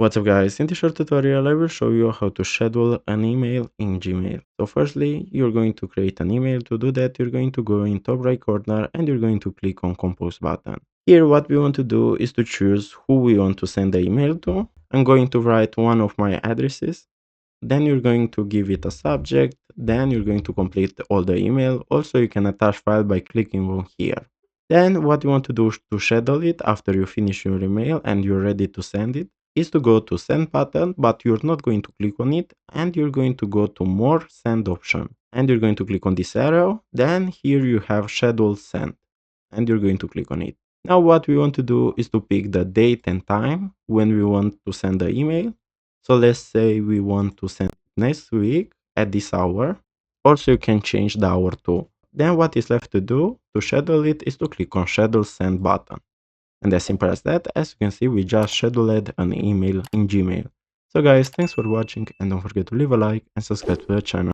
What's up guys, in this short tutorial I will show you how to schedule an email in Gmail. So firstly, you're going to create an email. To do that, you're going to go in top right corner and you're going to click on compose button. Here what we want to do is to choose who we want to send the email to. I'm going to write one of my addresses. Then you're going to give it a subject. Then you're going to complete all the email. Also you can attach file by clicking on here. Then what you want to do to schedule it after you finish your email and you're ready to send it is to go to send button, but you're not going to click on it and you're going to go to more send option and you're going to click on this arrow. Then here you have schedule send and you're going to click on it. Now what we want to do is to pick the date and time when we want to send the email. So let's say we want to send next week at this hour. Also you can change the hour too. Then what is left to do to schedule it is to click on schedule send button. And as simple as that, as you can see, we just scheduled an email in Gmail. So guys, thanks for watching and don't forget to leave a like and subscribe to the channel.